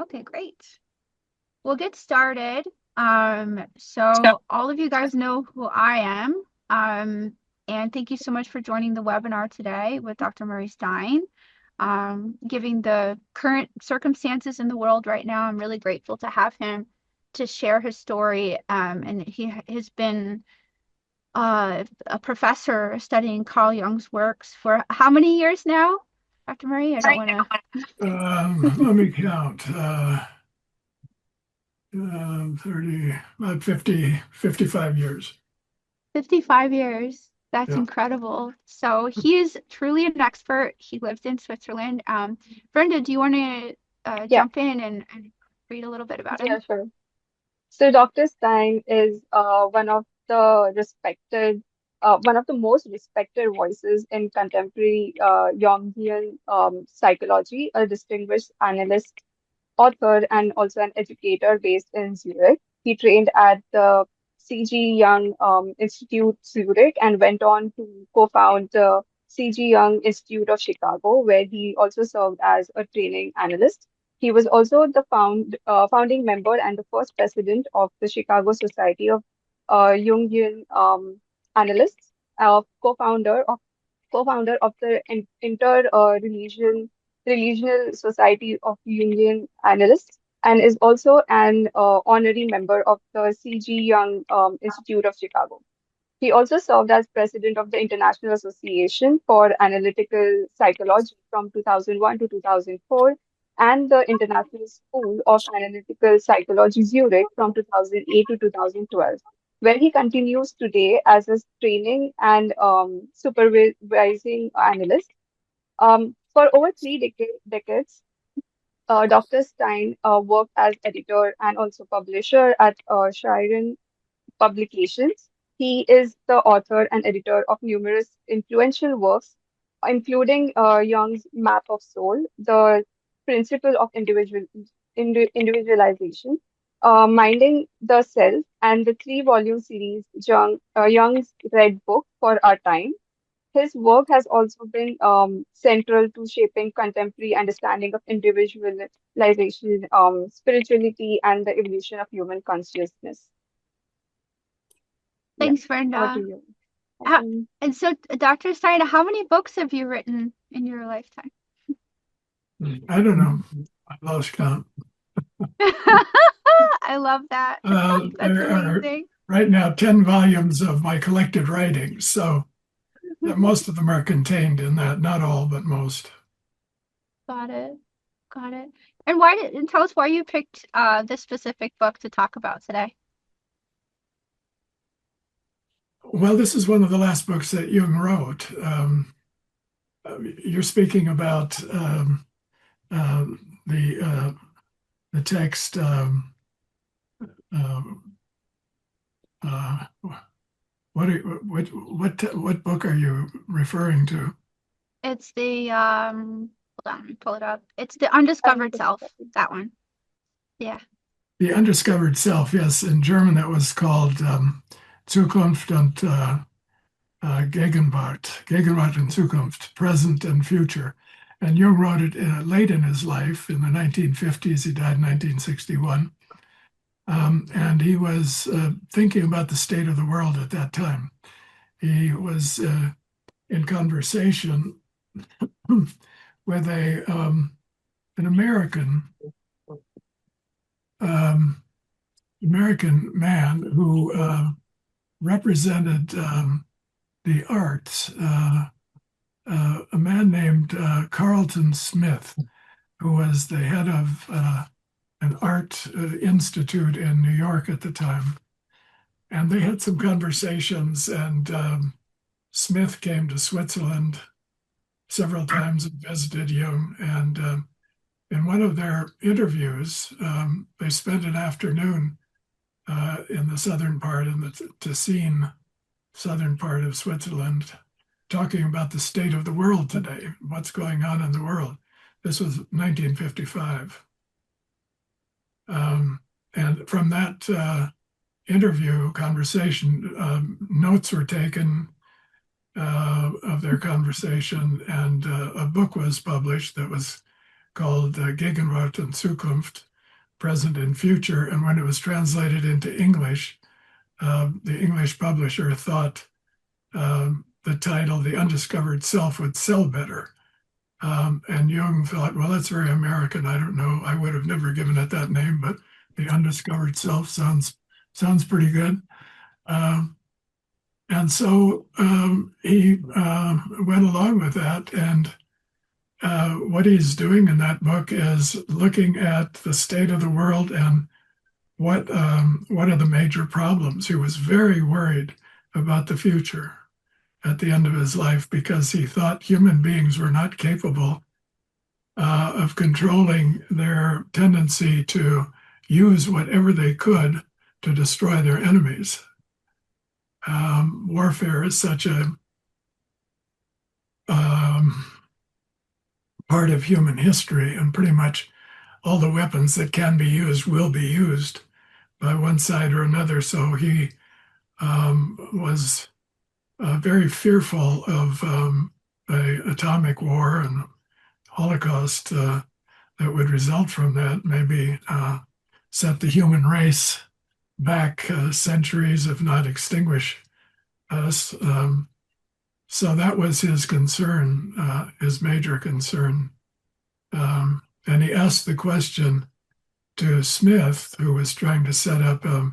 Okay, great. We'll get started. So all of you guys know who I am. And thank you so much for joining the webinar today with Dr. Murray Stein. Given the current circumstances in the world right now, I'm really grateful to have him to share his story. And he has been a professor studying Carl Jung's works for how many years now, Dr. Murray? I don't want to. Let me count. 30, about 50, 55 years. 55 years. That's Yeah. incredible. So he is truly an expert. He lived in Switzerland. Brenda, do you want to Yeah, jump in and read a little bit about yeah, him? sure. So Dr. Stein is one of the most respected voices in contemporary Jungian psychology, a distinguished analyst, author, and also an educator based in Zurich. He trained at the C.G. Jung Institute, Zurich, and went on to co-found the C.G. Jung Institute of Chicago, where he also served as a training analyst. He was also the founding member and the first president of the Chicago Society of Jungian Analysts, co-founder of the Religional Society of Jungian Analysts, and is also an honorary member of the C.G. Jung Institute of Chicago. He also served as president of the International Association for Analytical Psychology from 2001 to 2004 and the International School of Analytical Psychology Zurich from 2008 to 2012, where he continues today as a training and supervising analyst. For over three decades, Dr. Stein worked as editor and also publisher at Shiren Publications. He is the author and editor of numerous influential works, including Jung's Map of Soul, The Principle of Individualization, Minding the Self, and the three-volume series Jung's Red Book for Our Time. His work has also been central to shaping contemporary understanding of individualization, spirituality, and the evolution of human consciousness. Yeah, Thanks, over to Brenda. you. How, Awesome. and so, Dr. Stein, how many books have you written in your lifetime? I don't know. I lost count. I love that. That's There are amazing. right now 10 volumes of my collected writings, so that most of them are contained in that. Not all, but most. Got it. Got it. And tell us why you picked this specific book to talk about today. Well, this is one of the last books that Jung wrote. You're speaking about uh, the text. Uh, uh, what book are you referring to? It's the hold on, let me pull it up. It's the Undiscovered Self, Undiscovered. that one. Yeah. The Undiscovered Self. Yes, in German that was called Zukunft und Gegenwart und Zukunft, present and future. And Jung wrote it late in his life, in the 1950s. He died in 1961. And he was thinking about the state of the world at that time. He was in conversation with an um, American man who represented the arts, a man named Carlton Smith, who was the head of an art institute in New York at the time. And they had some conversations, and Smith came to Switzerland several times and visited Jung. And in one of their interviews, they spent an afternoon in the southern part, in the Tessin southern part of Switzerland, talking about the state of the world today, what's going on in the world. This was 1955. And from that conversation, notes were taken of their conversation, and a book was published that was called Gegenwart und Zukunft, Present and Future. And when it was translated into English, the English publisher thought the title, The Undiscovered Self, would sell better. And Jung thought, well, that's very American. I don't know. I would have never given it that name, but The Undiscovered Self sounds pretty good. And so he went along with that. And what he's doing in that book is looking at the state of the world and what are the major problems. He was very worried about the future at the end of his life because he thought human beings were not capable of controlling their tendency to use whatever they could to destroy their enemies. Warfare is such a part of human history, and pretty much all the weapons that can be used will be used by one side or another. So he was very fearful of an atomic war and Holocaust that would result from that, maybe set the human race back centuries, if not extinguish us. So that was his concern, his major concern. And he asked the question to Smith, who was trying to set up a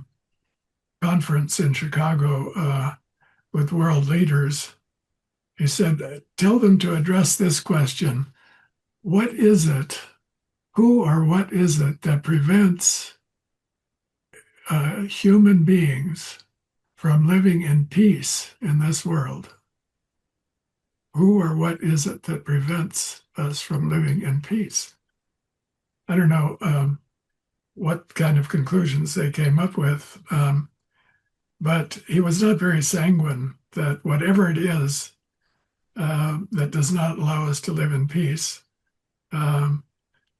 conference in Chicago with world leaders. He said, tell them to address this question. What is it, who or what is it that prevents human beings from living in peace in this world? Who or what is it that prevents us from living in peace? I don't know what kind of conclusions they came up with, but he was not very sanguine that whatever it is that does not allow us to live in peace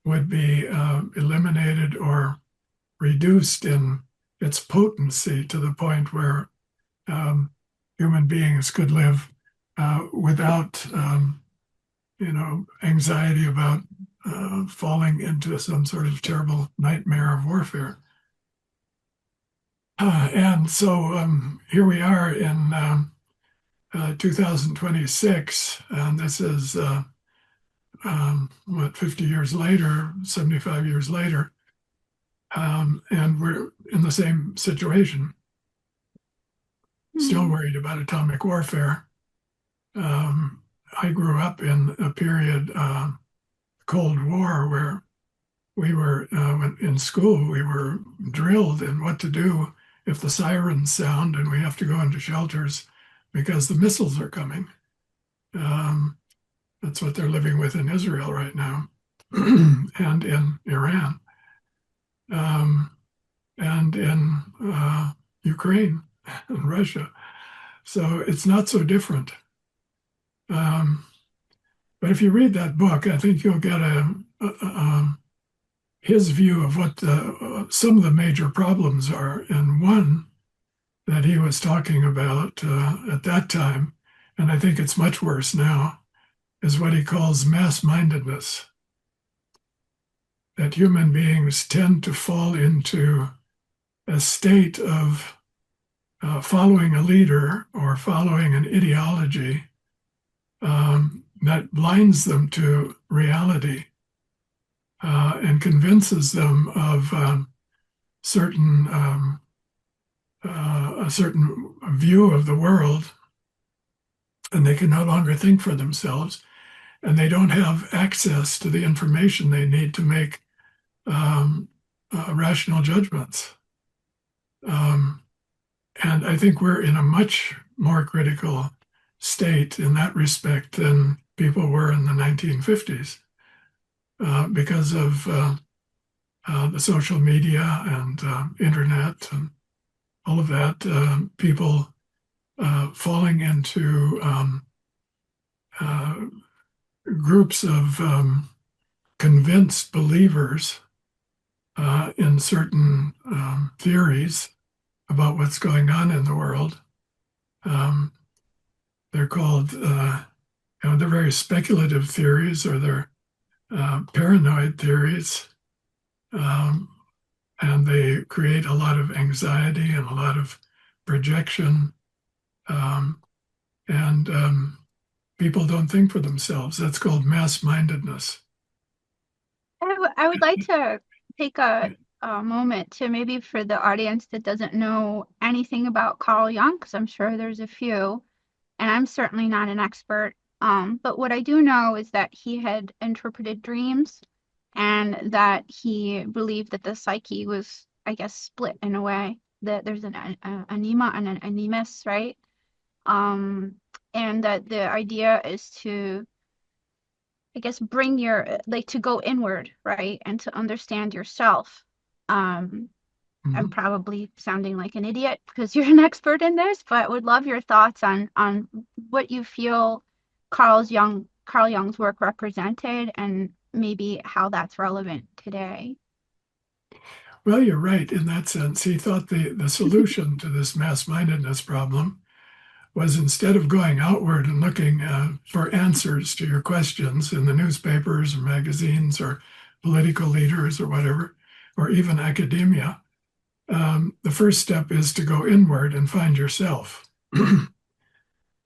would be eliminated or reduced in its potency to the point where human beings could live without, anxiety about falling into some sort of terrible nightmare of warfare. And so here we are in 2026, and this is 50 years later, 75 years later, and we're in the same situation. Still worried about atomic warfare. I grew up in a period, Cold War, where we were in school, we were drilled in what to do if the sirens sound and we have to go into shelters because the missiles are coming. That's what they're living with in Israel right now and in Iran and in Ukraine and Russia. So it's not so different. But if you read that book, I think you'll get his view of what some of the major problems are. And one that he was talking about at that time, and I think it's much worse now, is what he calls mass-mindedness. That human beings tend to fall into a state of following a leader or following an ideology that blinds them to reality and convinces them of a certain view of the world, and they can no longer think for themselves, and they don't have access to the information they need to make rational judgments. And I think we're in a much more critical state in that respect than people were in the 1950s because of the social media and internet and all of that, people falling into groups of convinced believers in certain theories about what's going on in the world. They're called, they're very speculative theories, or they're paranoid theories, um, and they create a lot of anxiety and a lot of projection. Um, and people don't think for themselves. That's called mass-mindedness. I would like to take a moment to maybe for the audience that doesn't know anything about Carl Jung, because I'm sure there's a few, and I'm certainly not an expert. But what I do know is that he had interpreted dreams and that he believed that the psyche was, I guess, split in a way, that there's an anima and an animus, right? Um, and that the idea is to, I guess, bring your, like, to go inward, right? And to understand yourself. Um, I'm Mhm. probably sounding like an idiot because you're an expert in this, but would love your thoughts on what you feel Carl Jung's work represented and maybe how that's relevant today. Well, you're right in that sense. He thought the solution to this mass-mindedness problem was instead of going outward and looking for answers to your questions in the newspapers or magazines or political leaders or whatever, or even academia, the first step is to go inward and find yourself.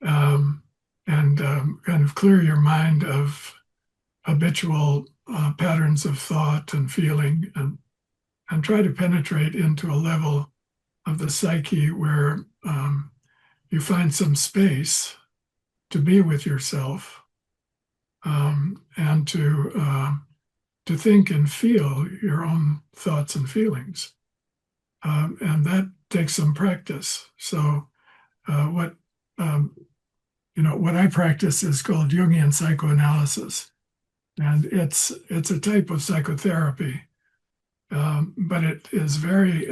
um, and kind of clear your mind of habitual patterns of thought and feeling, and try to penetrate into a level of the psyche where you find some space to be with yourself, and to think and feel your own thoughts and feelings, and that takes some practice. So, what what I practice is called Jungian psychoanalysis, and it's a type of psychotherapy, but it is very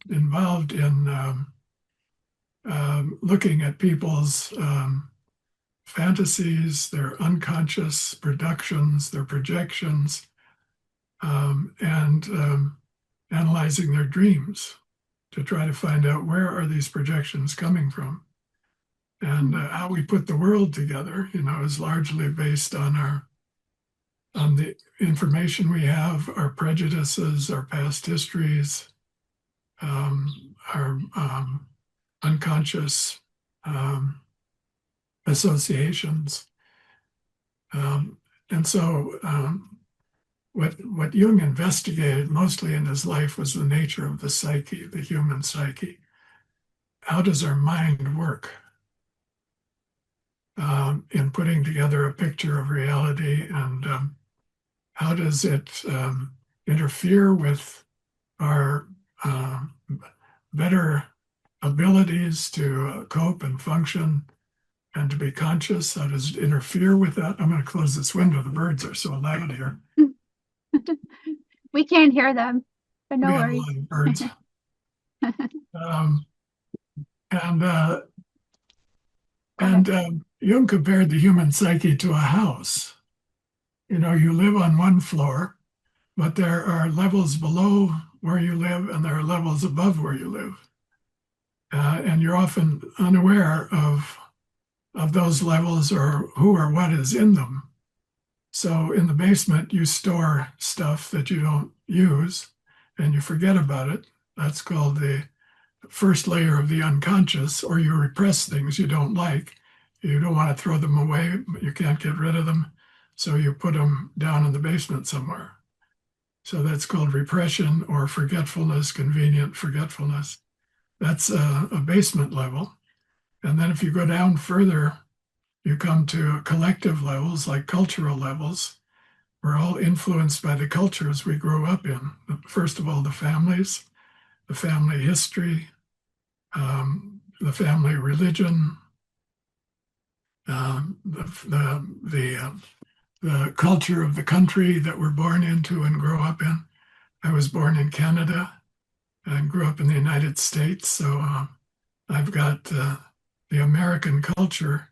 involved in looking at people's fantasies, their unconscious productions, their projections, and analyzing their dreams to try to find out where are these projections coming from. And how we put the world together, is largely based on the information we have, our prejudices, our past histories, our unconscious associations. And so what Jung investigated mostly in his life was the nature of the psyche, the human psyche. How does our mind work in putting together a picture of reality, and how does it interfere with our better abilities to cope and function and to be conscious? How does it interfere with that? I'm going to close this window. The birds are so loud here. We can't hear them, but We no have a worries. lot of birds. Um, and Go ahead. Jung compared the human psyche to a house. You live on one floor, but there are levels below where you live and there are levels above where you live. And you're often unaware of those levels or who or what is in them. So in the basement, you store stuff that you don't use and you forget about it. That's called the first layer of the unconscious, or you repress things you don't like. You don't want to throw them away, but you can't get rid of them. So you put them down in the basement somewhere. So that's called repression or forgetfulness, convenient forgetfulness. That's a basement level. And then if you go down further, you come to collective levels like cultural levels. We're all influenced by the cultures we grew up in. First of all, the families, the family history, the family religion, the culture of the country that we're born into and grow up in. I was born in Canada and grew up in the United States, so I've got the American culture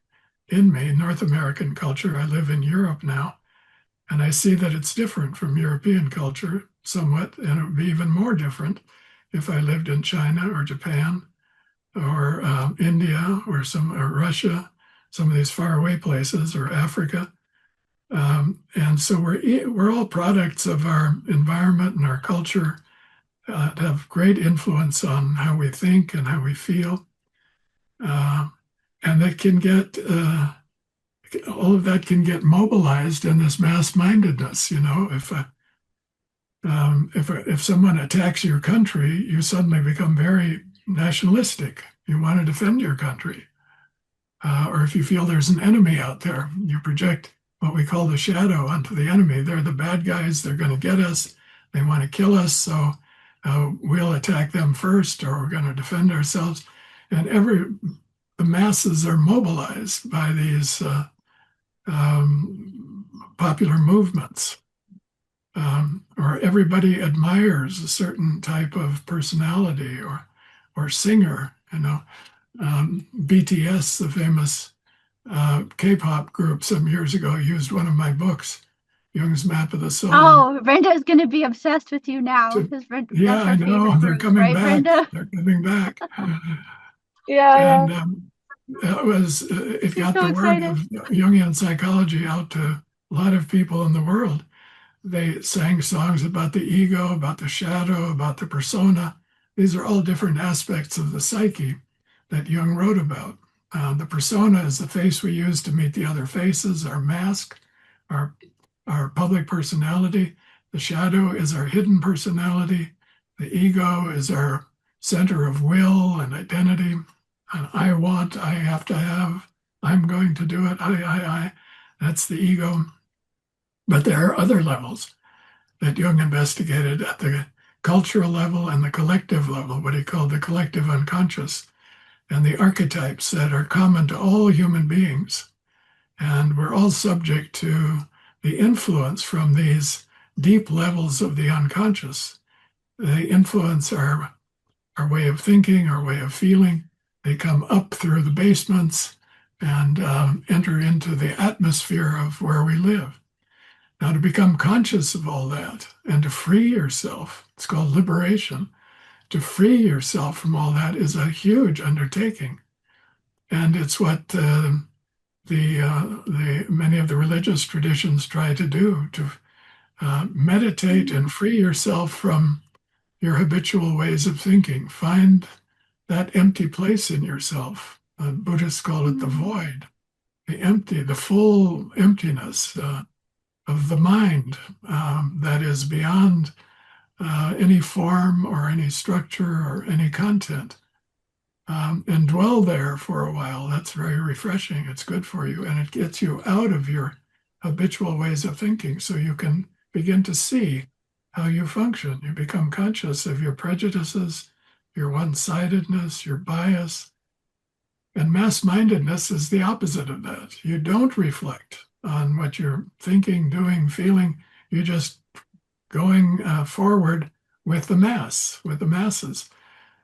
in me, North American culture. I live in Europe now, and I see that it's different from European culture somewhat, and it would be even more different if I lived in China or Japan or India or Russia, some of these faraway places, or Africa. And so we're all products of our environment and our culture have great influence on how we think and how we feel. Uh, and that can get all of that can get mobilized in this mass-mindedness. If someone attacks your country, you suddenly become very nationalistic. You want to defend your country. Or if you feel there's an enemy out there, you project what we call the shadow onto the enemy. They're the bad guys. They're going to get us. They want to kill us. So we'll attack them first, or we're going to defend ourselves. And the masses are mobilized by these popular movements. Or everybody admires a certain type of personality or singer. BTS, the famous K-pop group, some years ago used one of my books, Jung's Map of the Soul. Oh, Brenda is going to be obsessed with you now because yeah, that's her I know. favorite They're group, coming right, back. Brenda? They're coming back. Yeah, And it She's got so the word excited. of Jungian psychology out to a lot of people in the world. They sang songs about the ego, about the shadow, about the persona. These are all different aspects of the psyche that Jung wrote about. The persona is the face we use to meet the other faces, our mask, our, our public personality. The shadow is our hidden personality. The ego is our center of will and identity. And I want, I have to have, I'm going to do it, I. That's the ego. But there are other levels that Jung investigated at the cultural level and the collective level, what he called the collective unconscious, and the archetypes that are common to all human beings. And we're all subject to the influence from these deep levels of the unconscious. They influence our way of thinking, our way of feeling. They come up through the basements and enter into the atmosphere of where we live. Now, to become conscious of all that and to free yourself, it's called liberation. To free yourself from all that is a huge undertaking. And it's what many of the religious traditions try to do, to meditate and free yourself from your habitual ways of thinking. Find that empty place in yourself. Buddhists call it the void, the empty, the full emptiness of the mind that is beyond any form or any structure or any content. And dwell there for a while. That's very refreshing. It's good for you. And it gets you out of your habitual ways of thinking so you can begin to see how you function. You become conscious of your prejudices, your one-sidedness, your bias. And mass-mindedness is the opposite of that. You don't reflect on what you're thinking, doing, feeling. You're just going forward with the masses.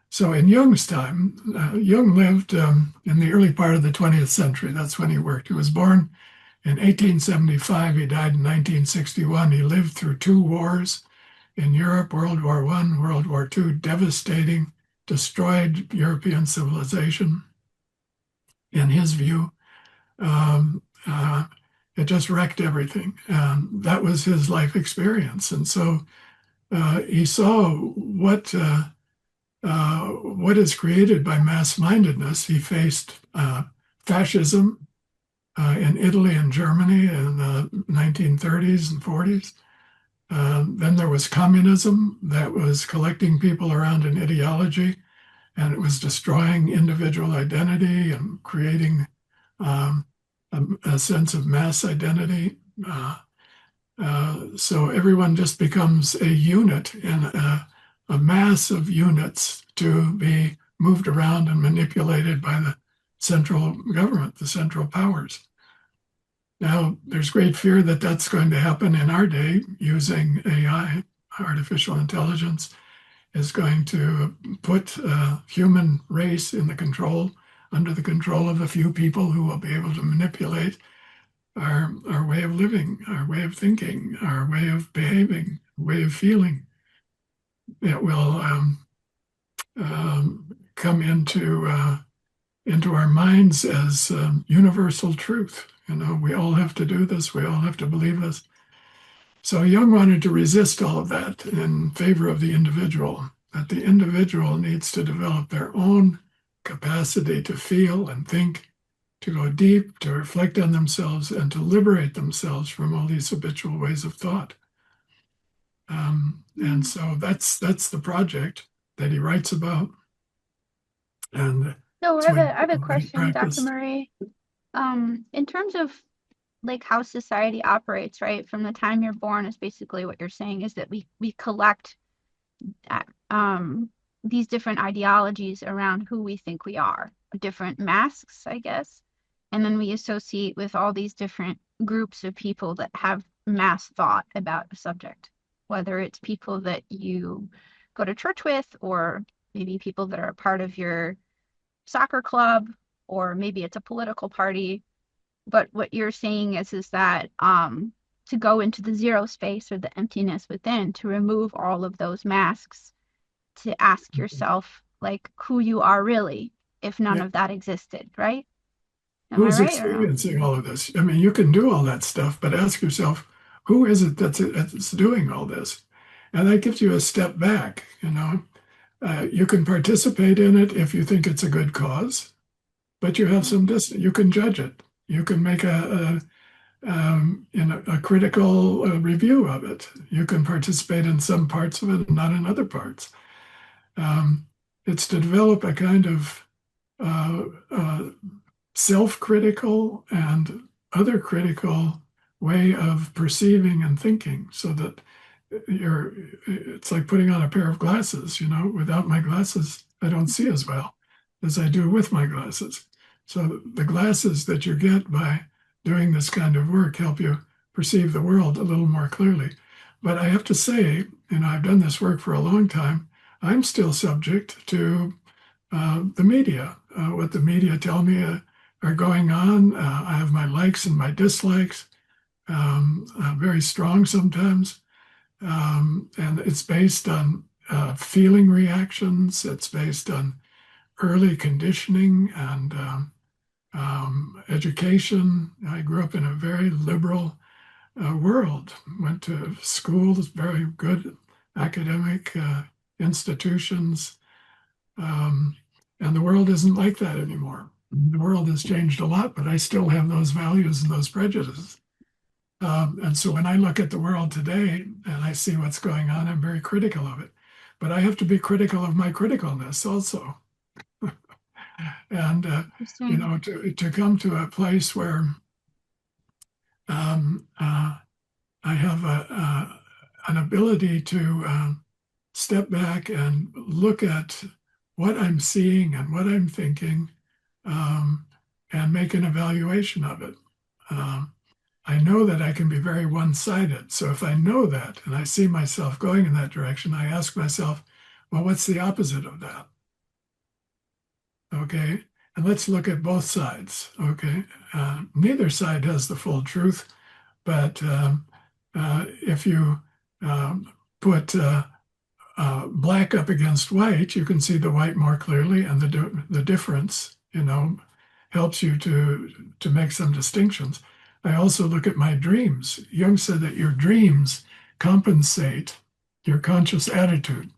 So in Jung's time, Jung lived in the early part of the 20th century. That's when he worked. He was born in 1875. He died in 1961. He lived through two wars in Europe, World War I, World War II, devastating, destroyed European civilization. In his view, um, uh, it just wrecked everything. That was his life experience. And so he saw what is created by mass-mindedness. He faced fascism in Italy and Germany in the 1930s and 40s. Then there was communism that was collecting people around an ideology, and it was destroying individual identity and creating um, a sense of mass identity. So everyone just becomes a unit in a mass of units to be moved around and manipulated by the central government, the central powers. Now, there's great fear that that's going to happen in our day using AI, artificial intelligence, is going to put human race under the control of a few people who will be able to manipulate our way of living, our way of thinking, our way of behaving, way of feeling. It will come into our minds as universal truth. We all have to do this. We all have to believe this. So Jung wanted to resist all of that in favor of the individual, that the individual needs to develop their own capacity to feel and think, to go deep, to reflect on themselves, and to liberate themselves from all these habitual ways of thought. And so that's the project that he writes about, and So it's what I have a he question, Dr. practiced. Murray. In terms of like how society operates, right? From the time you're born is basically what you're saying is that we collect um these different ideologies around who we think we are, different masks, I guess. And then we associate with all these different groups of people that have mass thought about a subject, whether it's people that you go to church with, or maybe people that are a part of your soccer club, or maybe it's a political party. But what you're saying is that to go into the zero space or the emptiness within, to remove all of those masks, to ask yourself like who you are really, if none Yeah. of that existed, right? Am I Who's right or no? experiencing all of this? I mean, you can do all that stuff, but ask yourself, who is it that's doing all this? And that gives you a step back. You can participate in it if you think it's a good cause, but you have some distance. You can judge it. You can make a critical review of it. You can participate in some parts of it and not in other parts. Um, it's to develop a kind of uh, uh, self-critical and other critical way of perceiving and thinking, so that it's like putting on a pair of glasses. Without my glasses, I don't see as well as I do with my glasses. So the glasses that you get by doing this kind of work help you perceive the world a little more clearly. But I have to say, I've done this work for a long time. I'm still subject to the media, what the media tell me are going on. I have my likes and my dislikes, very strong sometimes. And it's based on feeling reactions. It's based on early conditioning and education. I grew up in a very liberal world, went to schools, very good academic institutions. Um, and the world isn't like that anymore. The world has changed a lot, but I still have those values and those prejudices. And so when I look at the world today and I see what's going on, I'm very critical of it. But I have to be critical of my criticalness also. And, Interesting. to come to a place where I have an ability to step back and look at what I'm seeing and what I'm thinking, um, and make an evaluation of it. Um, I know that I can be very one-sided. So if I know that and I see myself going in that direction, I ask myself, well, what's the opposite of that? Okay. And let's look at both sides. Okay. Neither side has the full truth, but if you put black up against white, you can see the white more clearly, and the difference, helps you to make some distinctions. I also look at my dreams. Jung said that your dreams compensate your conscious attitude.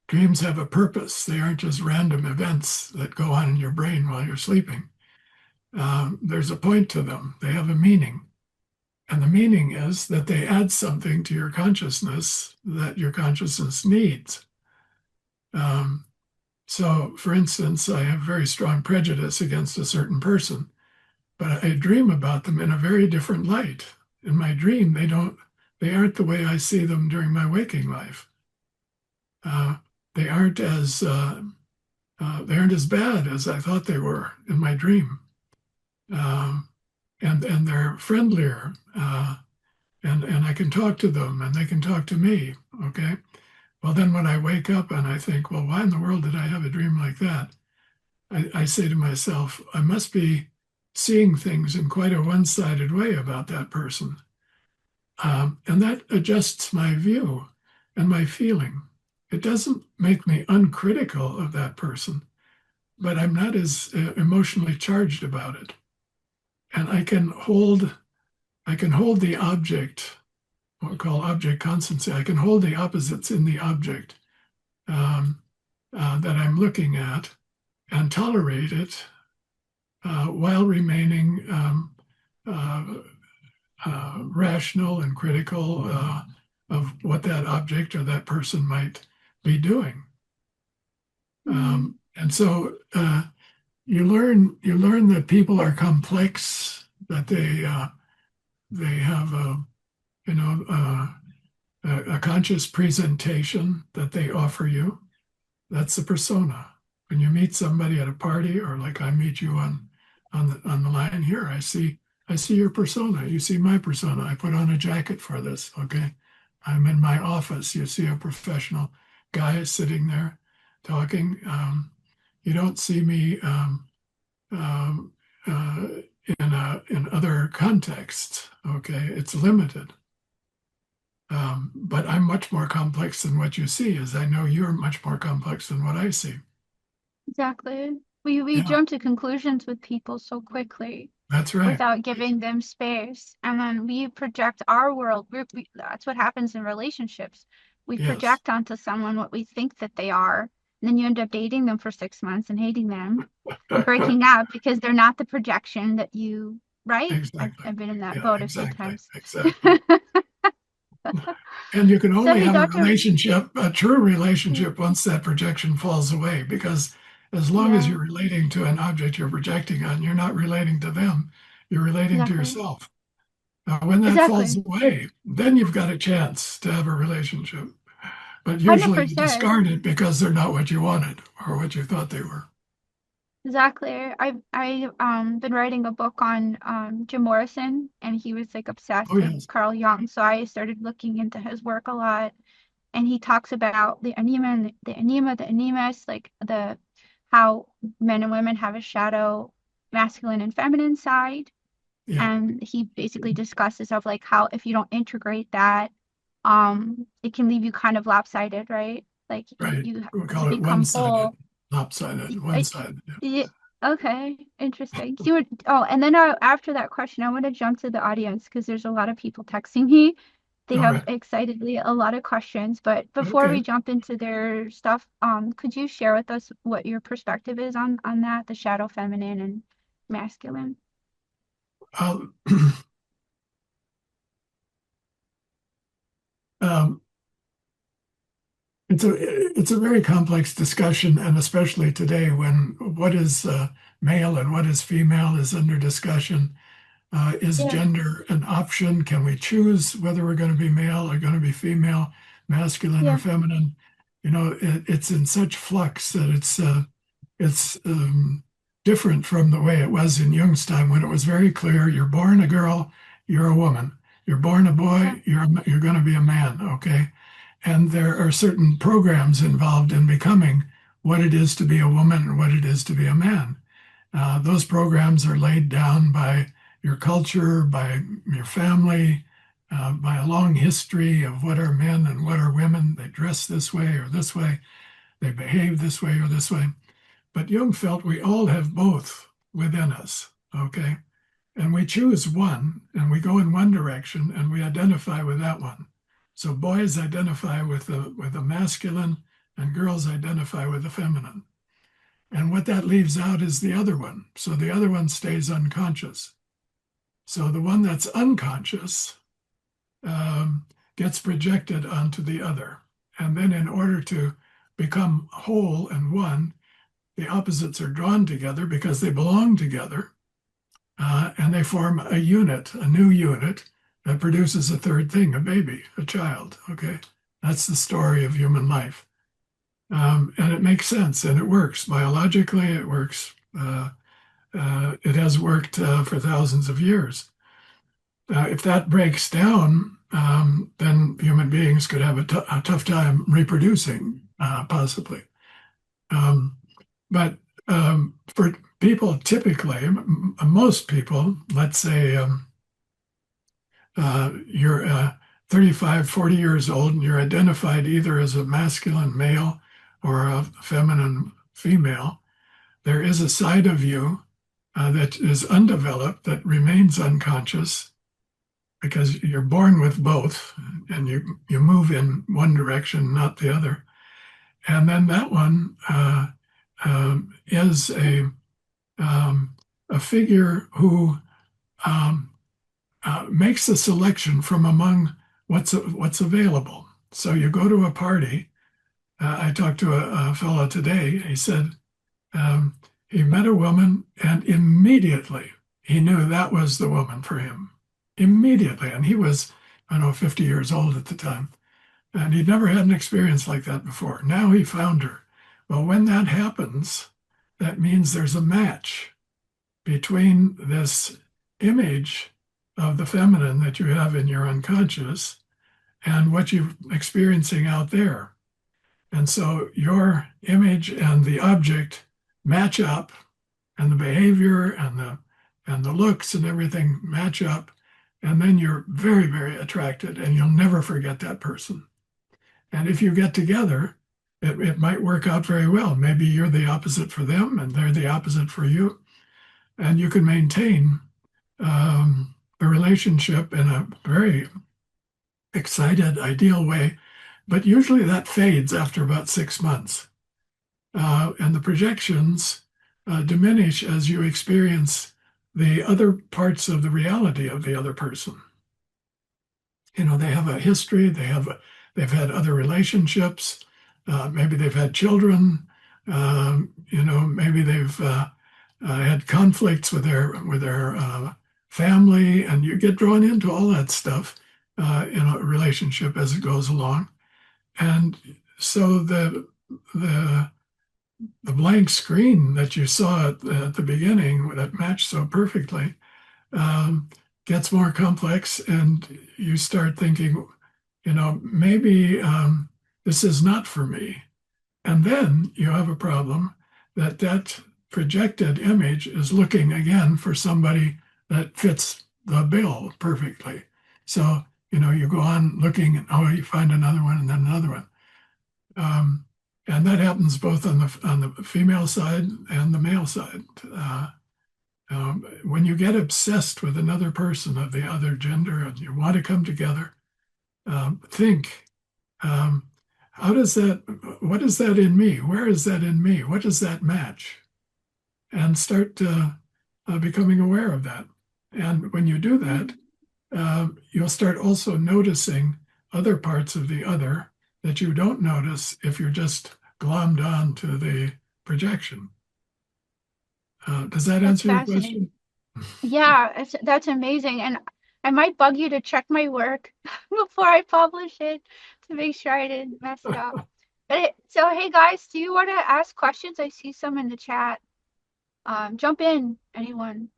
Dreams have a purpose. They aren't just random events that go on in your brain while you're sleeping. There's a point to them. They have a meaning. And the meaning is that they add something to your consciousness that your consciousness needs. So, for instance, I have very strong prejudice against a certain person, but I dream about them in a very different light. In my dream, they aren't the way I see them during my waking life. They aren't as bad as I thought they were in my dream, and they're friendlier. And I can talk to them and they can talk to me. Okay. Well, then when I wake up and I think, well, why in the world did I have a dream like that? I say to myself, I must be seeing things in quite a one-sided way about that person. And that adjusts my view and my feeling. It doesn't make me uncritical of that person, but I'm not as emotionally charged about it. and I can hold the object, what we call object constancy. I can hold the opposites in the object um, that I'm looking at and tolerate it while remaining uh, rational and critical of what that object or that person might be doing. Mm, And so you learn that people are complex, that they have a you know a conscious presentation that they offer you. That's the persona. When you meet somebody at a party, or like I meet you on the line here, I see your persona. You see my persona. I put on a jacket for this. Okay, I'm in my office. You see a professional guy sitting there talking. You don't see me um, uh, in other contexts. Okay, it's limited. But I'm much more complex than what you see, as I know you're much more complex than what I see. exactly. We Yeah, jump to conclusions with people so quickly that's right. without giving them space, and then we project our world. That's what happens in relationships. We Yes. project onto someone what we think that they are, and then you end up dating them for 6 months and hating them and breaking up because they're not the projection that you, right? Exactly. I've been in that Yeah, boat a few exactly. times. Exactly. And you can So, only hey, have Doctor. a true Yeah, relationship once that projection falls away, because as long as yeah, you're relating to an object you're projecting on, you're not relating to them, you're relating to exactly. yourself. When that falls Exactly. away, then you've got a chance to have a relationship. But usually you 100%. discard it because they're not what you wanted or what you thought they were. Exactly. I been writing a book on Jim Morrison, and he was like Oh, obsessed with yes. Carl Jung, so I started looking into his work a lot. And he talks about the anima and the anima, the animus, like the how men and women have a shadow masculine and feminine side. Yeah, And he basically discusses of like how if you don't integrate that, it can leave you kind of lopsided, right? Like right. you We to call it become one-sided, whole. lopsided, I, one-sided. Yeah. yeah, okay, interesting. Do you oh, and then after that question, I want to jump to the audience because there's a lot of people texting me. They All have right. excitedly a lot of questions, but before Okay. we jump into their stuff, could you share with us what your perspective is on that, the shadow feminine and masculine? Um, um, it's a very complex discussion, and especially today when what is male and what is female is under discussion. Is Yeah, gender an option? Can we choose whether we're going to be male or going to be female, masculine or yeah, feminine? It's in such flux that it's different from the way it was in Jung's time, when it was very clear: you're born a girl, you're a woman. You're born a yeah, boy, you're going to be a man. Okay, and there are certain programs involved in becoming what it is to be a woman and what it is to be a man. Those programs are laid down by your culture, by your family, by a long history of what are men and what are women. They dress this way or this way, they behave this way or this way. But Jung felt we all have both within us, okay? And we choose one and we go in one direction and we identify with that one. So boys identify with the masculine and girls identify with the feminine. And what that leaves out is the other one. So the other one stays unconscious. So the one that's unconscious um, gets projected onto the other. And then, in order to become whole and one, the opposites are drawn together because they belong together, and they form a unit, a new unit that produces a third thing, a baby, a child. Okay. That's the story of human life. And it makes sense and it works. Biologically, it works. It has worked for thousands of years. If that breaks down, then human beings could have a tough time reproducing, possibly. Um, but for people, typically, most people, let's say you're 35, 40 years old and you're identified either as a masculine male or a feminine female, there is a side of you that is undeveloped, that remains unconscious, because you're born with both, and you move in one direction, not the other. And then that one is a figure who makes a selection from among what's available. So you go to a party. I talked to a fellow today. He said he met a woman, and immediately he knew that was the woman for him. Immediately. And he was, I don't know, 50 years old at the time. And he'd never had an experience like that before. Now he found her. Well, when that happens, that means there's a match between this image of the feminine that you have in your unconscious and what you're experiencing out there. And so your image and the object match up, and the behavior and the looks and everything match up, and then you're very, very attracted, and you'll never forget that person. And if you get together, it might work out very well. Maybe you're the opposite for them, and they're the opposite for you, and you can maintain a relationship in a very excited, ideal way. But usually that fades after about 6 months. And the projections diminish as you experience the other parts of the reality of the other person. You know, they have a history, they've had other relationships, maybe they've had children, you know, maybe they've had conflicts with their family, and you get drawn into all that stuff in a relationship as it goes along. And so the blank screen that you saw at the beginning that matched so perfectly gets more complex, and you start thinking, you know, maybe this is not for me. And then you have a problem that projected image is looking again for somebody that fits the bill perfectly. So, you know, you go on looking, and you find another one, and then another one. And that happens both on the female side and the male side. When you get obsessed with another person of the other gender and you want to come together, think, what is that in me? Where is that in me? What does that match? And start becoming aware of that. And when you do that, you'll start also noticing other parts of the other that you don't notice if you're just glommed on to the projection. Does that That's answer your fascinating. question? Yeah, that's amazing. And I might bug you to check my work before I publish it to make sure I didn't mess it up. So, hey guys, do you want to ask questions? I see some in the chat. Jump in, anyone.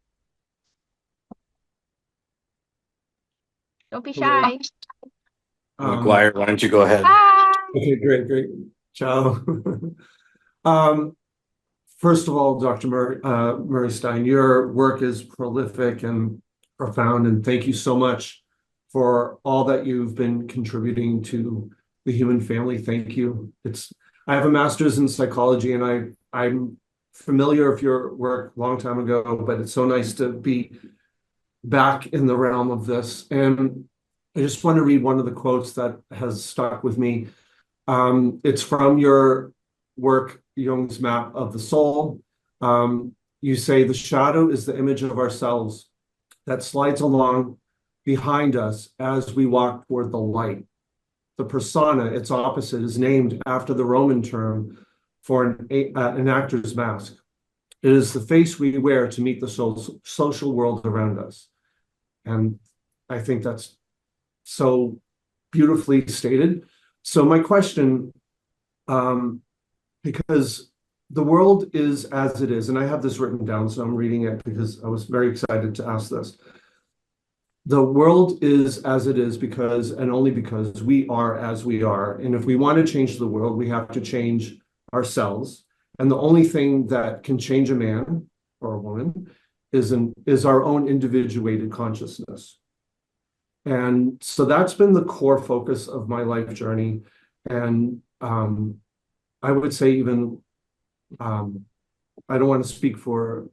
Don't be Hello. shy. McGuire, why don't you go ahead? Hi. Okay, great. Ciao. First of all, Dr. Murray Stein, your work is prolific and profound, and thank you so much for all that you've been contributing to the human family. Thank you. I have a master's in psychology, and I'm familiar with your work a long time ago, but it's so nice to be back in the realm of this. And I just want to read one of the quotes that has stuck with me. It's from your work, Jung's Map of the Soul. You say, the shadow is the image of ourselves that slides along behind us as we walk toward the light. The persona, its opposite, is named after the Roman term for an actor's mask. It is the face we wear to meet the social world around us. And I think that's so beautifully stated. So my question, because the world is as it is, and I have this written down, so I'm reading it because I was very excited to ask this. The world is as it is because, and only because, we are as we are. And if we want to change the world, we have to change ourselves. And the only thing that can change a man or a woman is our own individuated consciousness. And so that's been the core focus of my life journey. And I would say even, I don't want to speak for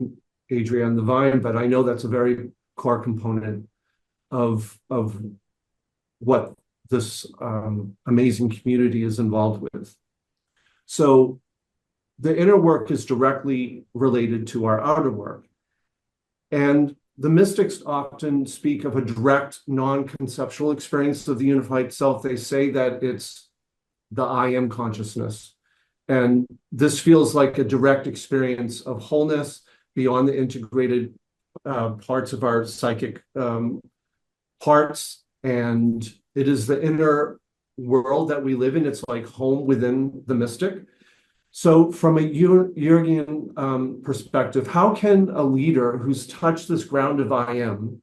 Adrienne Levine, but I know that's a very core component of what this amazing community is involved with. So the inner work is directly related to our outer work. And the mystics often speak of a direct, non-conceptual experience of the unified self. They say that it's the I am consciousness. And this feels like a direct experience of wholeness beyond the integrated parts of our psychic parts. And it is the inner world that we live in. It's like home within the mystic. So from a Jungian perspective, how can a leader who's touched this ground of I am,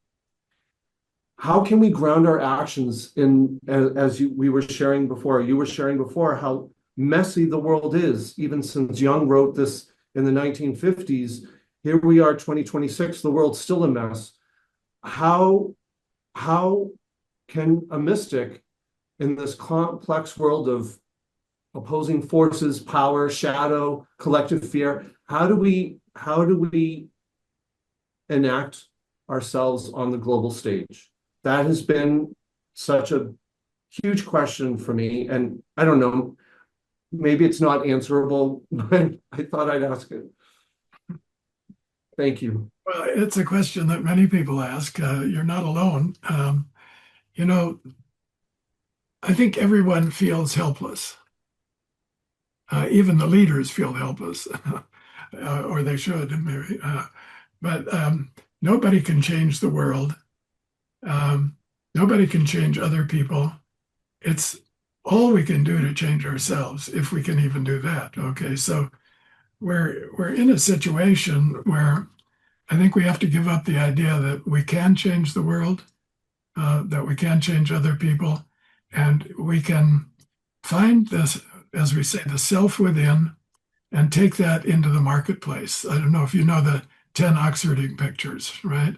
how can we ground our actions in, as we were sharing before, you were sharing before, how messy the world is, even since Jung wrote this in the 1950s, here we are, 2026, the world's still a mess. How can a mystic in this complex world of opposing forces, power, shadow, collective fear, how do we enact ourselves on the global stage? That has been such a huge question for me, and I don't know, maybe it's not answerable, but I thought I'd ask it. Thank you. Well, it's a question that many people ask. You're not alone. You know, I think everyone feels helpless. Even the leaders feel helpless, or they should, maybe. But nobody can change the world. Nobody can change other people. It's all we can do to change ourselves, if we can even do that. Okay, so we're in a situation where I think we have to give up the idea that we can change the world, that we can change other people, and we can find this, as we say, the self within, and take that into the marketplace. I don't know if you know the 10 Oxfording pictures, right?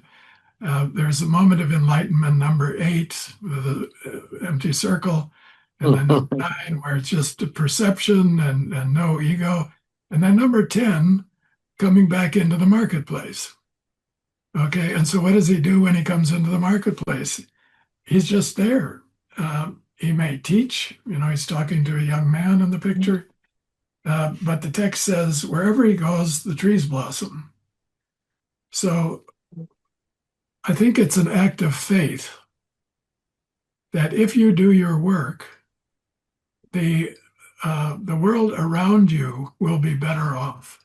There's a moment of enlightenment, number 8, with the empty circle, and then number 9, where it's just a perception and no ego. And then number 10, coming back into the marketplace. Okay, and so what does he do when he comes into the marketplace? He's just there. He may teach, he's talking to a young man in the picture, but the text says, wherever he goes, the trees blossom. So I think it's an act of faith that if you do your work, the world around you will be better off.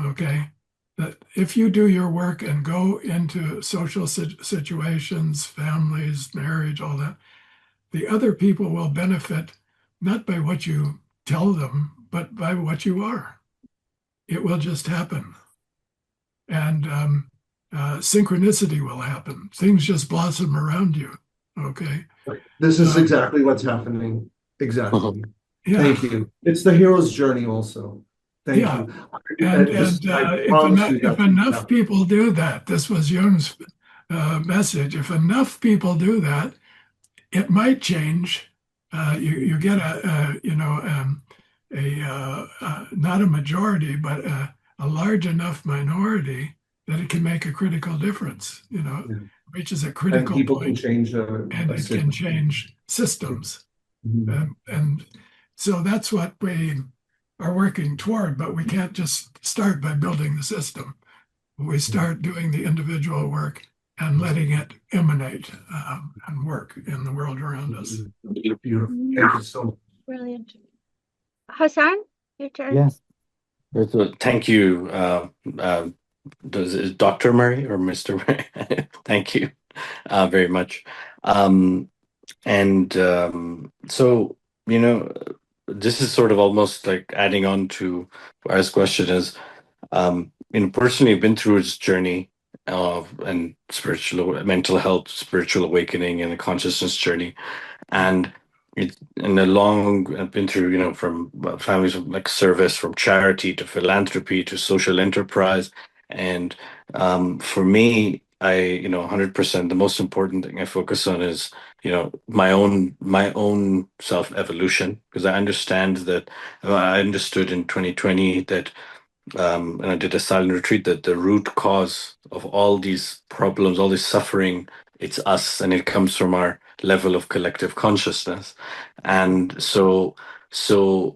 Okay? That if you do your work and go into social situations, families, marriage, all that, the other people will benefit not by what you tell them, but by what you are. It will just happen. And synchronicity will happen. Things just blossom around you. Okay. This is exactly what's happening. Exactly. Yeah. Thank you. It's the hero's journey also. Thank you. And if enough people do that, this was Jung's message. If enough people do that, it might change. You get not a majority, but a large enough minority that it can make a critical difference. Reaches a critical and people point, can change and it can change systems. Mm-hmm. And so that's what we are working toward, but we can't just start by building the system. We start doing the individual work and letting it emanate and work in the world around us. Beautiful. Thank you so much. Brilliant. Hassan, your turn. Yes. Thank you, Dr. Murray or Mr. Murray? Thank you very much. So, this is sort of almost like adding on to R's question is, personally, I've been through this journey of and spiritual, mental health, spiritual awakening, and a consciousness journey, and I've been through, from families of like service, from charity to philanthropy to social enterprise, and for me, 100%, the most important thing I focus on is my own self evolution, because I understand that I understood in 2020 that and I did a silent retreat, that the root cause of all these problems, all this suffering, it's us, and it comes from our level of collective consciousness. And so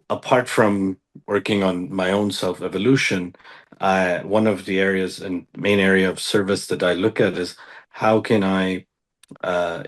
apart from working on my own self-evolution, one of the areas and main area of service that I look at is how can I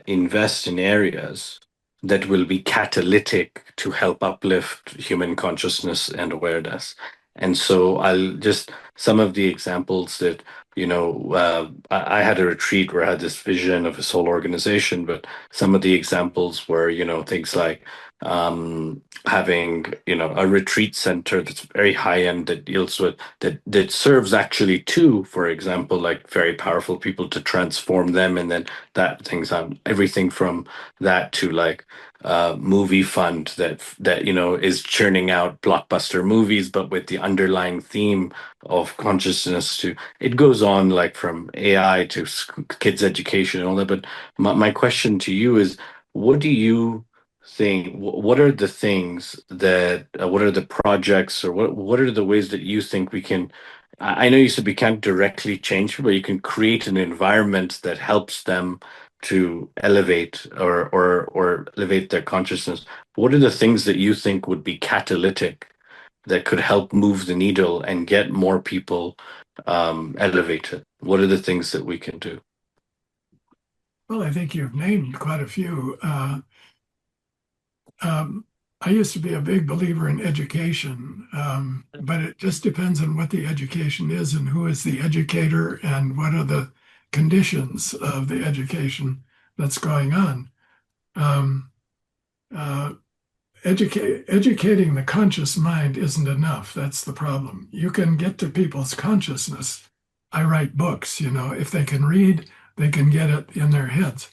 invest in areas that will be catalytic to help uplift human consciousness and awareness. And so I'll just some of the examples that, I had a retreat where I had this vision of this whole organization, but some of the examples were, things like having, a retreat center that's very high end, that deals with that serves actually to, for example, like very powerful people, to transform them, and then that things on everything from that to like movie fund that is churning out blockbuster movies, but with the underlying theme of consciousness. To it goes on, like from AI to kids education and all that. But my question to you is, what do you think? What are the things that? What are the projects, or what are the ways that you think we can? I know you said we can't directly change people, but you can create an environment that helps them to elevate or elevate their consciousness. What are the things that you think would be catalytic that could help move the needle and get more people elevated? What are the things that we can do? Well, I think you've named quite a few. Um, I used to be a big believer in education, but it just depends on what the education is and who is the educator and what are the conditions of the education that's going on. Um, uh, Educating the conscious mind isn't enough. That's the problem. You can get to people's consciousness. I write books, if they can read, they can get it in their heads.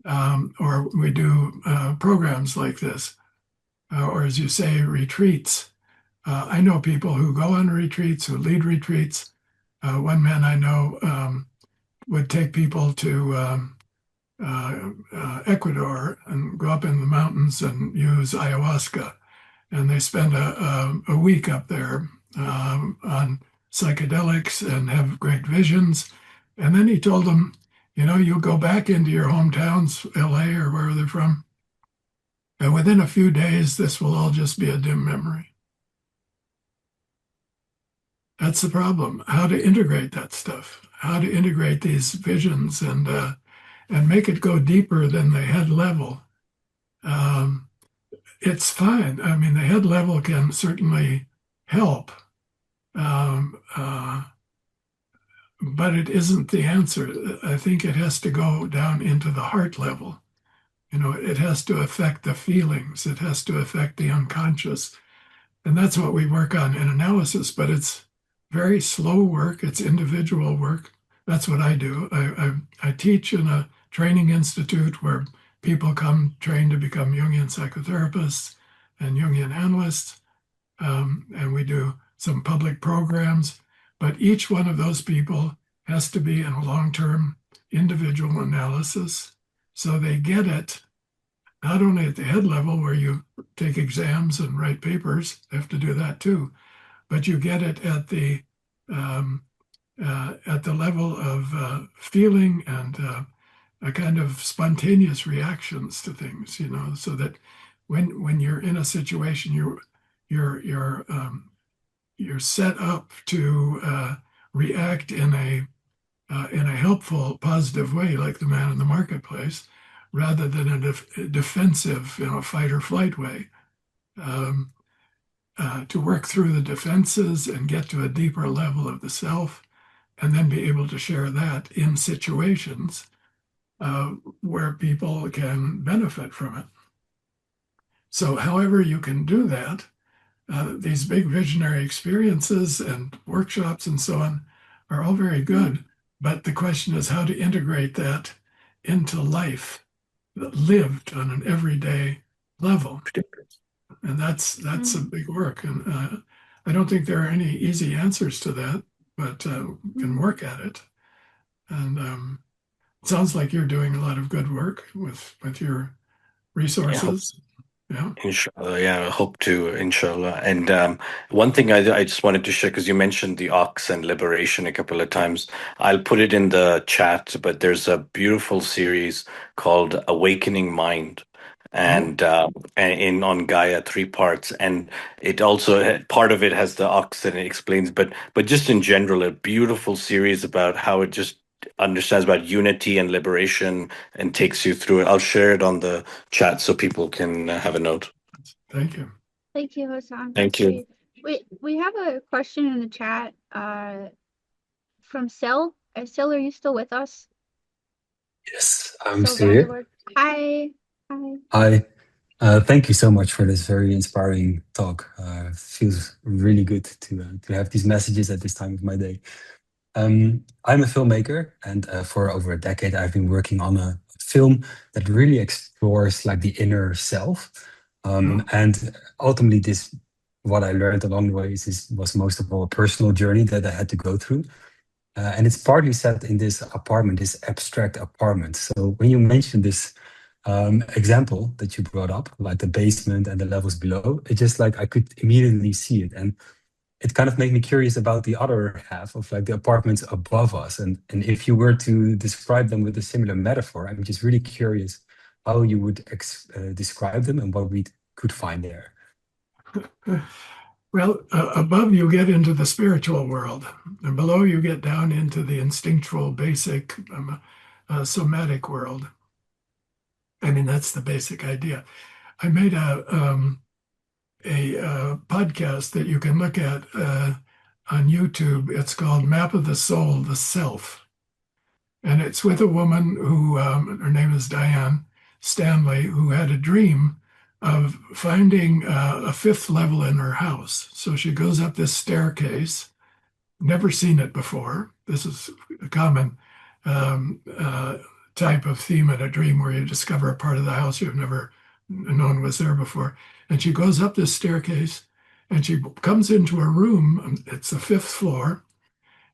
Or we do programs like this, or as you say, retreats. I know people who go on retreats, who lead retreats. One man I know would take people to Ecuador and go up in the mountains and use ayahuasca. And they spend a week up there on psychedelics and have great visions. And then he told them, you'll go back into your hometowns, LA or wherever they're from, and within a few days, this will all just be a dim memory. That's the problem. How to integrate that stuff, how to integrate these visions and make it go deeper than the head level. Um, it's fine. I mean, the head level can certainly help, um, uh, but it isn't the answer. I think it has to go down into the heart level. It has to affect the feelings. It has to affect the unconscious. And that's what we work on in analysis, but it's very slow work. It's individual work. That's what I do. I teach in a training institute where people come trained to become Jungian psychotherapists and Jungian analysts. And we do some public programs. But each one of those people has to be in a long-term individual analysis. So they get it not only at the head level where you take exams and write papers, they have to do that too, but you get it um, at the level of feeling and a kind of spontaneous reactions to things, so that when you're in a situation, you're set up to react in a helpful, positive way, like the man in the marketplace, rather than a defensive, fight or flight way. Um, to work through the defenses and get to a deeper level of the self, and then be able to share that in situations where people can benefit from it. So, however you can do that, these big visionary experiences and workshops and so on are all very good. But the question is how to integrate that into life lived on an everyday level. And that's a big work. And I don't think there are any easy answers to that, but we can work at it. And it sounds like you're doing a lot of good work with your Yeah, resources. Yeah. Inshallah, yeah, I hope to, inshallah. And one thing I just wanted to share, because you mentioned the ox and liberation a couple of times. I'll put it in the chat, but there's a beautiful series called Awakening Mind. Oh, And in on Gaia, three parts, and it also part of it has the ox and it explains, but just in general, a beautiful series about how it just understands about unity and liberation and takes you through it. I'll share it on the chat so people can have a note. thank you. Thank you, Hassan. Thank That's you. great. We have a question in the chat from Sil. Sil, are you still with us? Yes, I'm Sil still here. Vanderwood. Hi. Hi. Hi. Thank you so much for this very inspiring talk. Feels really good to have these messages at this time of my day. I'm a filmmaker, and for over a decade, I've been working on a film that really explores like the inner self. Oh, And ultimately, this what I learned along the way was most of all a personal journey that I had to go through. And it's partly set in this apartment, this abstract apartment. So when you mentioned this example that you brought up, like the basement and the levels below, it just like I could immediately see it. And it kind of made me curious about the other half of like the apartments above us. And if you were to describe them with a similar metaphor, I'm just really curious how you would describe them and what we could find there. well, above you get into the spiritual world, and below you get down into the instinctual, basic, somatic world. I mean, that's the basic idea. I made a podcast that you can look at on YouTube. It's called Map of the Soul, the Self. And it's with a woman who, her name is Diane Stanley, who had a dream of finding a fifth level in her house. So she goes up this staircase, never seen it before. This is a common type of theme in a dream where you discover a part of the house you've never known was there before. And she goes up this staircase and she comes into a room. It's the fifth floor.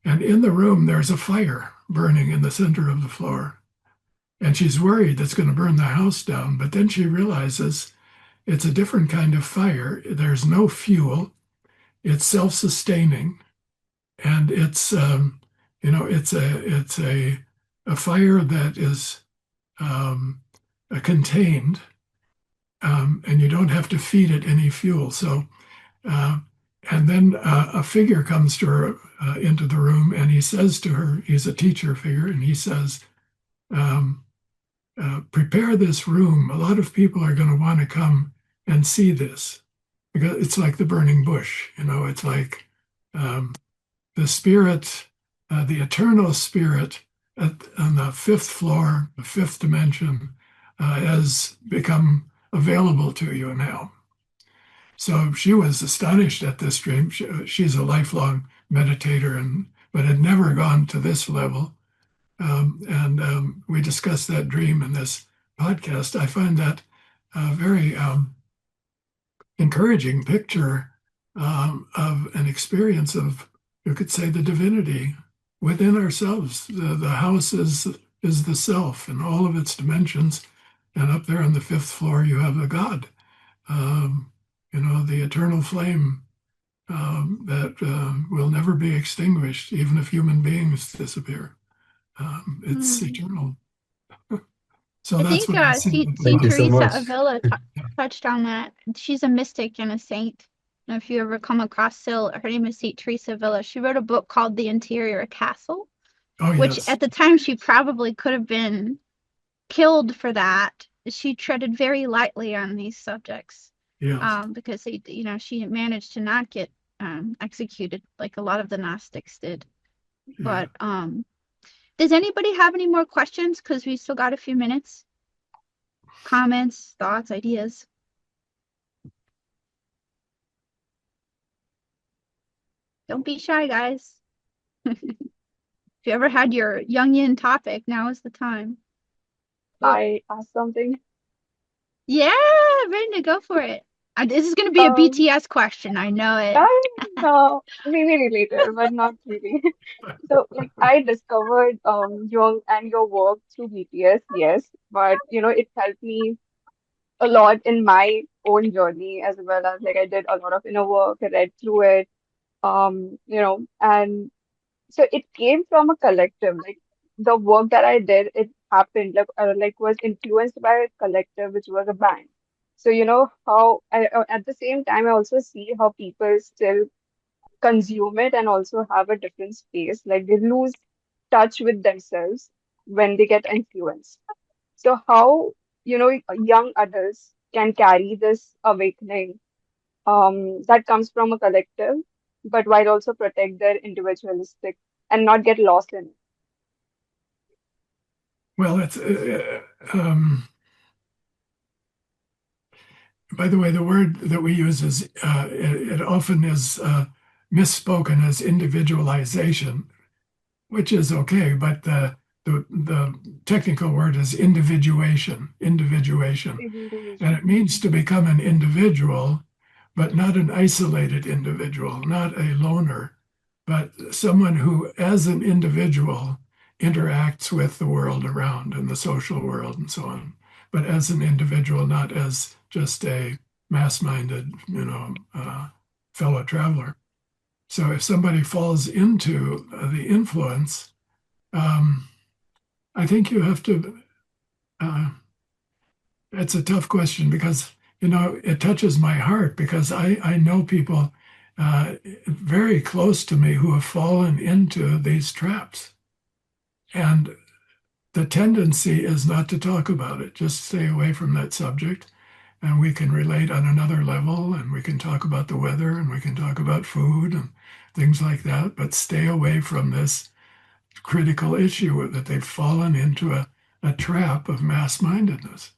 And in the room, there's a fire burning in the center of the floor. And she's worried that's going to burn the house down. But then she realizes it's a different kind of fire. There's no fuel. It's self-sustaining, and it's a fire that is contained, and you don't have to feed it any fuel. So, and then a figure comes to her into the room, and he says to her, he's a teacher figure, and he says, um, "Prepare this room. A lot of people are going to want to come and see this because it's like the burning bush. It's like um, the spirit, the eternal spirit on the fifth floor, the fifth dimension, has become available to you now." So she was astonished at this dream. She's a lifelong meditator, but had never gone to this level. And we discussed that dream in this podcast. I find that a very encouraging picture of an experience of, you could say, the divinity within ourselves. The house is the self in all of its dimensions. And up there on the fifth floor, you have the God, the eternal flame that will never be extinguished, even if human beings disappear. It's eternal. So I that's think what I see. Thank you so Teresa much. Avila touched on that. She's a mystic and a saint. And if you ever come across Sil, her name is Saint Teresa Avila. She wrote a book called The Interior Castle, Oh, which yes. at the time she probably could have been killed for that. She treaded very lightly on these subjects, Yes. because she managed to not get executed like a lot of the Gnostics did. Yeah. But does anybody have any more questions? Because we still got a few minutes. Comments, thoughts, ideas. Don't be shy, guys. If you ever had your Jungian topic, now is the time. Oh, I asked something. yeah, ready to go for it. This is going to be a Um, BTS question. I know it. I know maybe later, but not really. So, like, I discovered Jung and your work through BTS, yes, but it helped me a lot in my own journey, as well as like I did a lot of inner work, I read through it, and so it came from a collective. Like the work that I did, it happened like was influenced by a collective, which was a band. So how at the same time I also see how people still consume it and also have a different space. Like they lose touch with themselves when they get influenced. So how young adults can carry this awakening that comes from a collective, but while also protect their individualistic and not get lost in it. Well, it's by the way, the word that we use is it often is misspoken as individualization, which is okay, but the technical word is individuation, individuation. And it means to become an individual, but not an isolated individual, not a loner, but someone who, as an individual, interacts with the world around and the social world and so on, but as an individual, not as just a mass-minded, fellow traveler. So if somebody falls into the influence, I think you have to. It's a tough question because it touches my heart because I know people very close to me who have fallen into these traps, and the tendency is not to talk about it. Just stay away from that subject, and we can relate on another level, and we can talk about the weather, and we can talk about food and things like that. But stay away from this critical issue that they've fallen into a trap of mass-mindedness.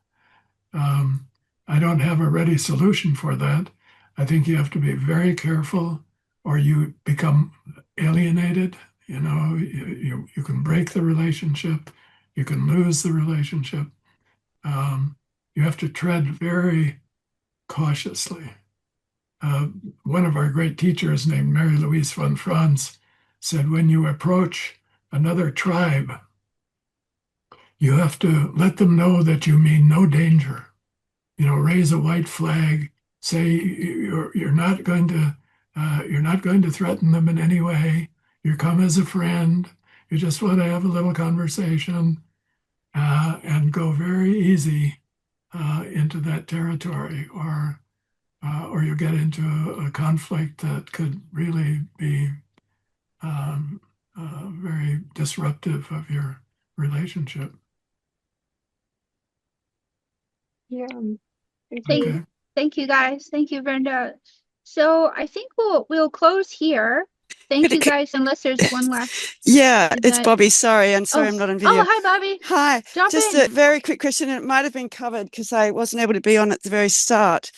I don't have a ready solution for that. I think you have to be very careful or you become alienated. You can break the relationship, you can lose the relationship. You have to tread very cautiously. One of our great teachers named Mary Louise von Franz said, when you approach another tribe, you have to let them know that you mean no danger. Raise a white flag. Say you're not going to threaten them in any way. You come as a friend. You just want to have a little conversation, and go very easy into that territory, or you get into a conflict that could really be very disruptive of your relationship. Yeah. Thank Thank, you. Okay. thank you guys. Thank you, Brenda. So I think we'll close here. Thank you guys, unless there's one last Yeah, it's event. Bobby. Sorry, I'm sorry I'm not on video. Hi, Bobby. Hi. Jump Just in. a very quick question, and it might have been covered because I wasn't able to be on at the very start.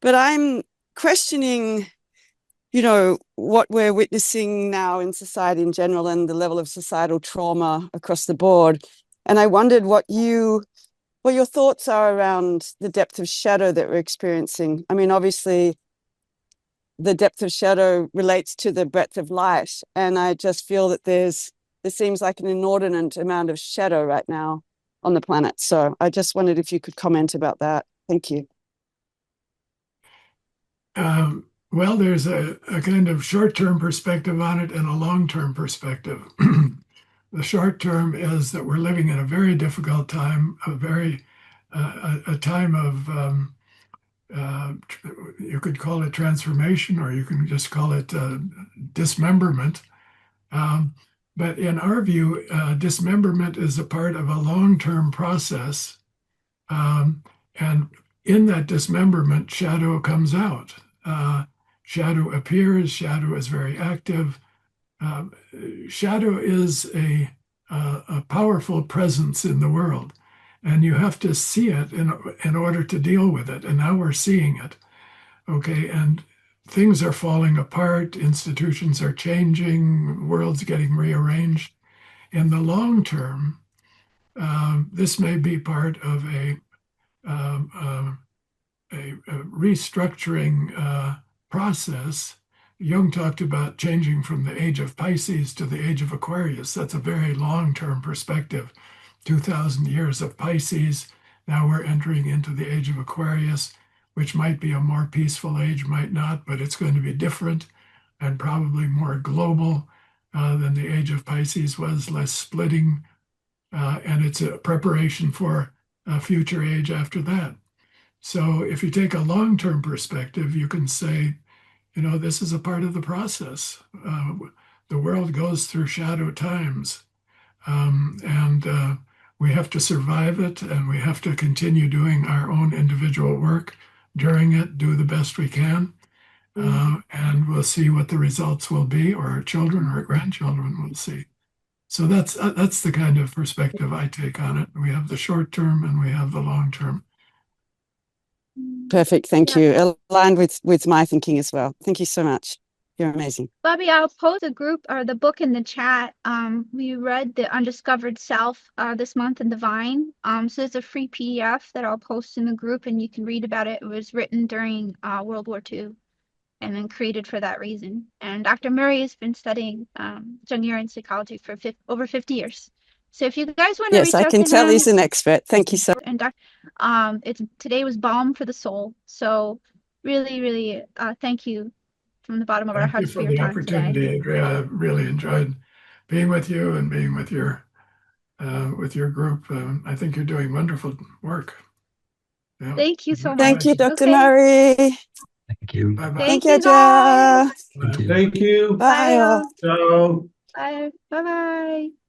But I'm questioning, what we're witnessing now in society in general and the level of societal trauma across the board. And I wondered what your thoughts are around the depth of shadow that we're experiencing. I mean, obviously, the depth of shadow relates to the breadth of light. And I just feel that there seems like an inordinate amount of shadow right now on the planet. So I just wondered if you could comment about that. Thank you. Well, there's a kind of short-term perspective on it and a long-term perspective. The short term is that we're living in a very difficult time, a time of you could call it transformation, or you can just call it dismemberment. But in our view, dismemberment is a part of a long-term process, and in that dismemberment, shadow comes out. Shadow appears. Shadow is very active. Shadow is a powerful presence in the world, and you have to see it in order to deal with it. And now we're seeing it. Okay, and things are falling apart. Institutions are changing. The world's getting rearranged. In the long term, this may be part of um, a restructuring process. Jung talked about changing from the age of Pisces to the age of Aquarius. That's a very long-term perspective. 2,000 years of Pisces. Now we're entering into the age of Aquarius. which might be a more peaceful age, might not, but it's going to be different and probably more global than the age of Pisces was, less splitting, and it's a preparation for a future age after that. So if you take a long-term perspective, you can say, this is a part of the process. The world goes through shadow times, and we have to survive it, and we have to continue doing our own individual work during it, do the best we can, and we'll see what the results will be, or our children or our grandchildren will see. So that's the kind of perspective I take on it. We have the short term and we have the long term. Perfect. Thank you. Aligned with my thinking as well. Thank you so much. You're amazing. Bobby, I'll post the group or the book in the chat. We read The Undiscovered Self this month in the Vine. So it's a free PDF that I'll post in the group and you can read about it. It was written during World War II and then created for that reason. And Dr. Murray has been studying Jungian psychology for over 50 years. So if you guys want to Yes, reach I out can to tell him, he's an expert. Thank you so and today was balm for the soul. So really, really thank you from the bottom of our Thank you hearts for for your the time today. opportunity, Andrea. I really enjoyed being with you and being with your group. I think you're doing wonderful work. Yeah. Thank you so much. Thank you, Dr. Okay. Murray. Thank you. Bye-bye. Thank Thank you, you, guys. Joe. Thank you. Bye. Ciao. Bye. Bye-bye.